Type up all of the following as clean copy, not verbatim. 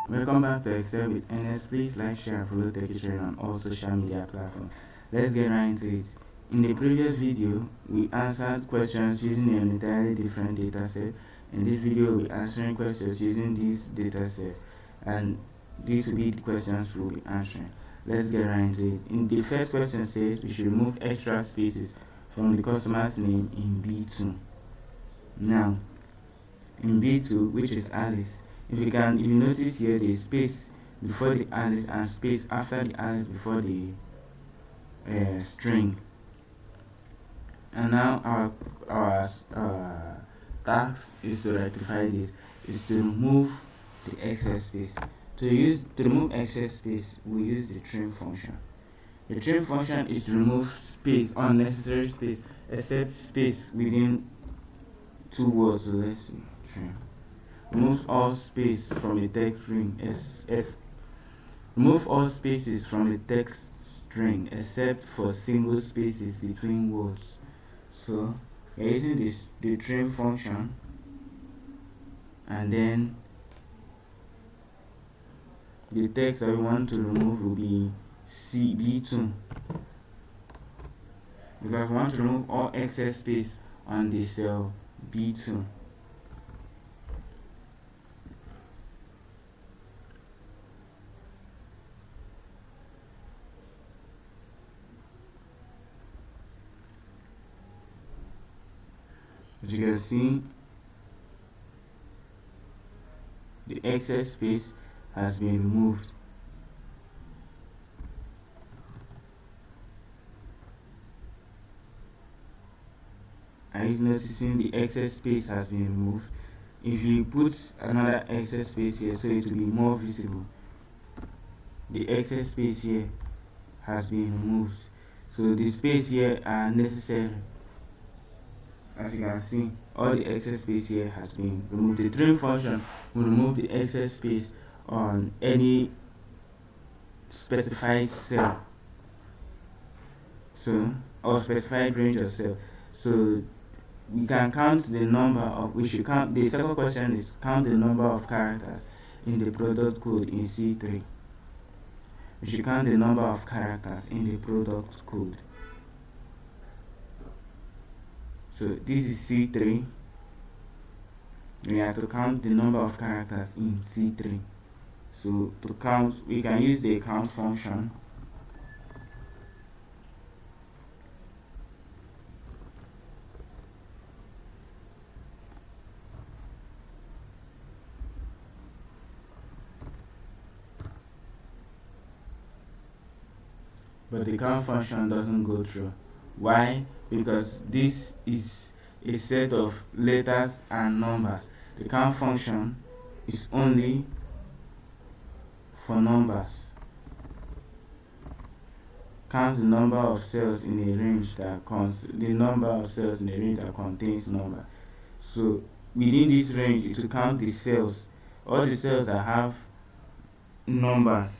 Welcome back to Excel with NS. Please like, share, and follow TechTrain on all social media platforms. Let's get right into it. In the previous video, we answered questions using an entirely different dataset. In this video, we'll be answering questions using these datasets, and these will be the questions we'll be answering. Let's get right into it. In the first question says we should remove extra spaces from the customer's name in B2. Now, in B2, which is Alice, if you notice here, the space before the Alice and space after the Alice before the string. And now our task is to rectify this, is to remove the excess space. To remove excess space, we use the trim function. The trim function is to remove space, unnecessary space, except space within two words. So let's see, trim. Removes all space from the text string. Remove all spaces from the text string except for single spaces between words. So we're using the trim function, and then the text that we want to remove will be B2, because we want to remove all excess space on the cell B2. As you can see, the excess space has been removed. Are you noticing the excess space has been removed? If you put another excess space here so it will be more visible, the excess space here has been removed. So the space here are necessary. As you can see, all the excess space here has been removed. The trim function will remove the excess space on any specified cell, or specified range of cell. So we can count the number of, we should count, the second question is count the number of characters in the product code in C3. We should count the number of characters in the product code. So this is C3. We have to count the number of characters in C3. So to count, we can use the count function. But the count function doesn't go through. Why? Because this is a set of letters and numbers. The count function is only for numbers. Count the number of cells in a range that contains number. So within this range, it will count the cells. All the cells that have numbers,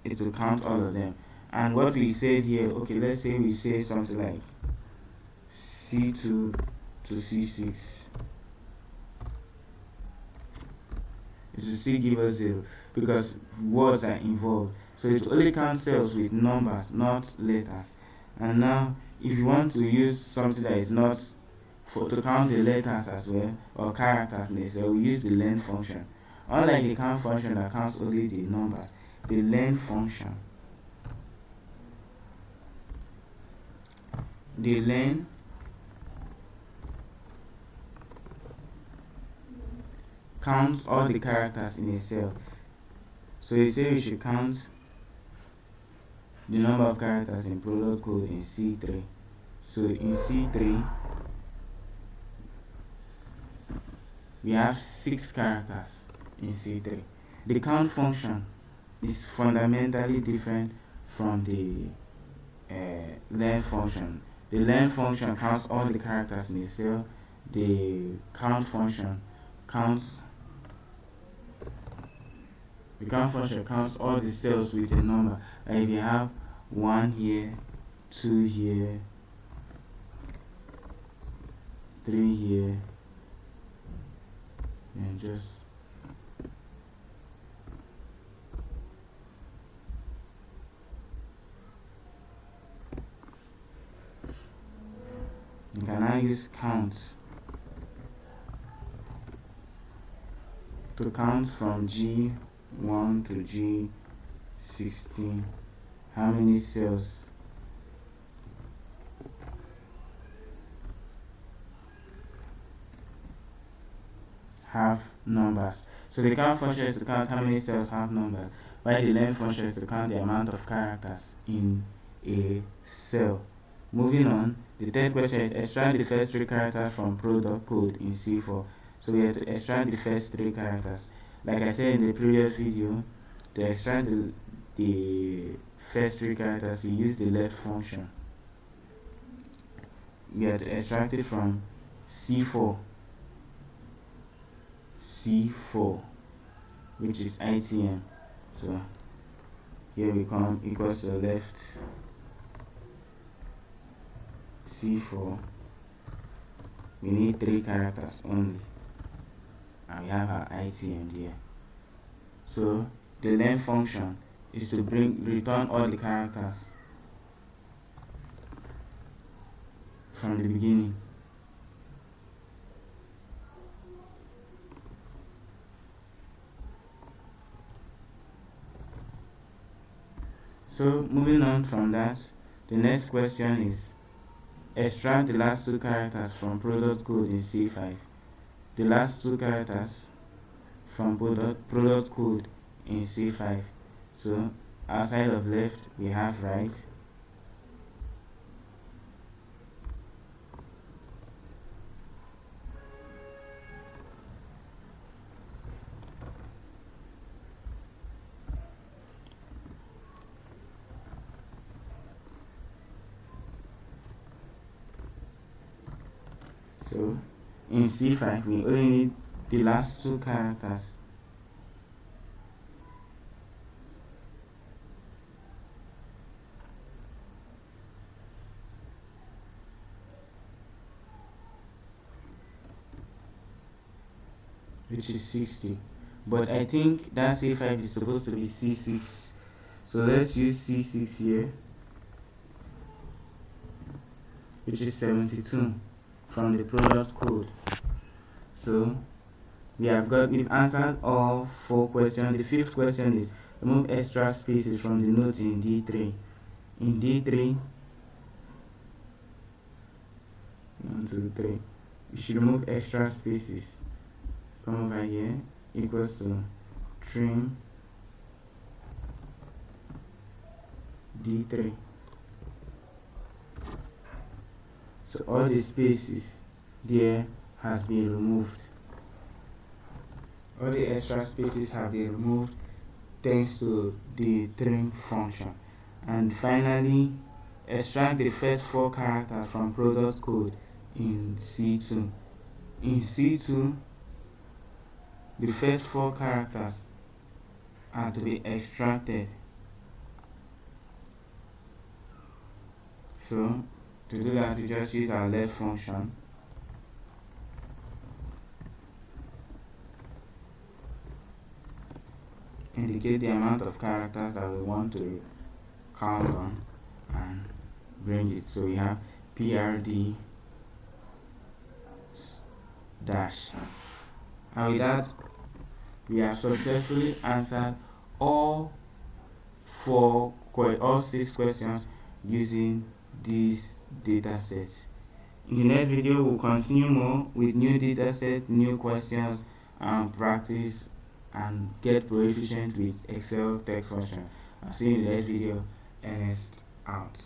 it will count all of them. And what we said here, okay, let's say we say something like C2 to C6. It will still give us 0 because words are involved. So it only counts cells with numbers, not letters. And now, if you want to use something that is not to count the letters as well, or characters in the cell, we use the len function. Unlike the count function that counts only the numbers, the len function, counts all the characters in a cell. So you say we should count the number of characters in product code in C3. So in C3, we have 6 characters in C3. The count function is fundamentally different from the len function. The len function counts all the characters in a cell. The count function counts all the cells with a number. Like if you have 1 here, 2 here, 3 here, and just use count to count from G1 to G16 how many cells have numbers. So the count function is to count how many cells have numbers, while the len function is to count the amount of characters in a cell. Moving on, the third question is extract the first 3 characters from product code in C4. So we have to extract the first 3 characters. Like I said in the previous video, to extract the first 3 characters, we use the let function. We have to extract it from C4, which is ITM. So here we come equals to left C4. We need 3 characters only, and we have our ITM here. So the len function is to return all the characters from the beginning. So moving on from that, the next question is extract the last 2 characters from product code in C5. The last 2 characters from product code in C5. So outside of left we have right. So in C5 we only need the last 2 characters. Which is 60. But I think that C5 is supposed to be C6. So let's use C6 here, which is 72 from the product code. So we've answered all 4 questions. The 5th question is remove extra spaces from the note in D3. In D3, 1, 2, 3, we should remove extra spaces. Come over here, equals to trim D3. So all the spaces there has been removed. All the extra spaces have been removed thanks to the trim function. And finally, extract the first 4 characters from product code in C2. In C2, the first 4 characters are to be extracted. So to do that, we just use our let function. Indicate the amount of characters that we want to count on and bring it. So we have PRD dash. And with that, we have successfully answered all 6 questions using these data sets. In the next video, we'll continue more with new data sets, new questions, and practice and get proficient with Excel text function. I'll see you in the next video. Ernest out.